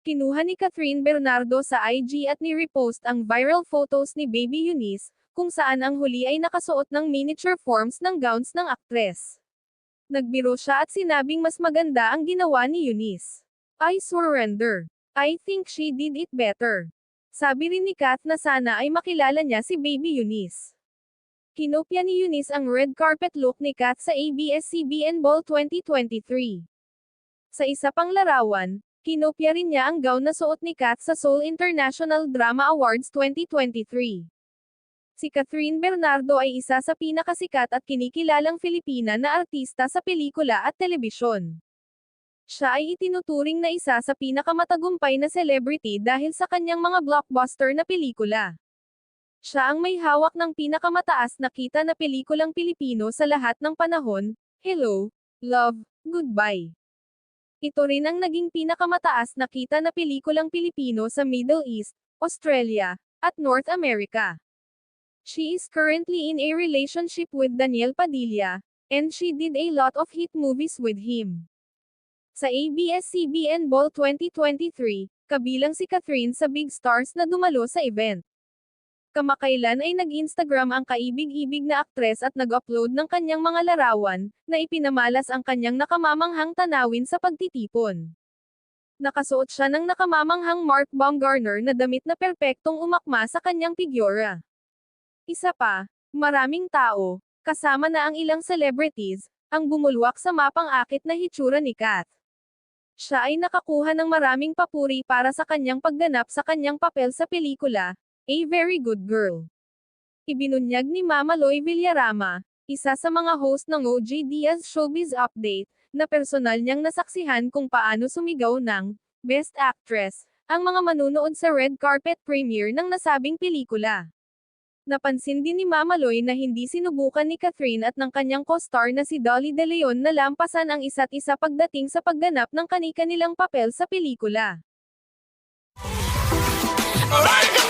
Kinuha ni Catherine Bernardo sa IG at ni-repost ang viral photos ni Baby Eunice, kung saan ang huli ay nakasuot ng miniature forms ng gowns ng aktres. Nagbiro siya at sinabing mas maganda ang ginawa ni Eunice. I surrender. I think she did it better. Sabi rin ni Kath na sana ay makilala niya si Baby Eunice. Kinopya ni Eunice ang red carpet look ni Kath sa ABS-CBN Ball 2023. Sa isa pang larawan, kinopya rin niya ang gown na suot ni Kath sa Seoul International Drama Awards 2023. Si Catherine Bernardo ay isa sa pinakasikat at kinikilalang Filipina na artista sa pelikula at telebisyon. Siya ay itinuturing na isa sa pinakamatagumpay na celebrity dahil sa kanyang mga blockbuster na pelikula. Siya ang may hawak ng pinakamataas na kita na pelikulang Pilipino sa lahat ng panahon, Hello, Love, Goodbye. Ito rin ang naging pinakamataas na kita na pelikulang Pilipino sa Middle East, Australia, at North America. She is currently in a relationship with Daniel Padilla, and she did a lot of hit movies with him. Sa ABS-CBN Ball 2023, kabilang si Catherine sa big stars na dumalo sa event. Kamakailan ay nag-Instagram ang kaibig-ibig na aktres at nag-upload ng kanyang mga larawan, na ipinamalas ang kanyang nakamamanghang tanawin sa pagtitipon. Nakasuot siya ng nakamamanghang Mark Baumgartner na damit na perpektong umakma sa kanyang figura. Isa pa, maraming tao, kasama na ang ilang celebrities, ang bumulwak sa mapang-akit na hitsura ni Kath. Siya ay nakakuha ng maraming papuri para sa kanyang pagganap sa kanyang papel sa pelikula, A Very Good Girl. Ibinunyag ni Mama Loy Villarama, isa sa mga host ng OG Diaz Showbiz Update, na personal niyang nasaksihan kung paano sumigaw ng Best Actress ang mga manunood sa red carpet premiere ng nasabing pelikula. Napansin din ni Mama Loy na hindi sinubukan ni Catherine at ng kanyang co-star na si Dolly De Leon na lampasan ang isa't isa pagdating sa pagganap ng kani-kanilang papel sa pelikula. Alright!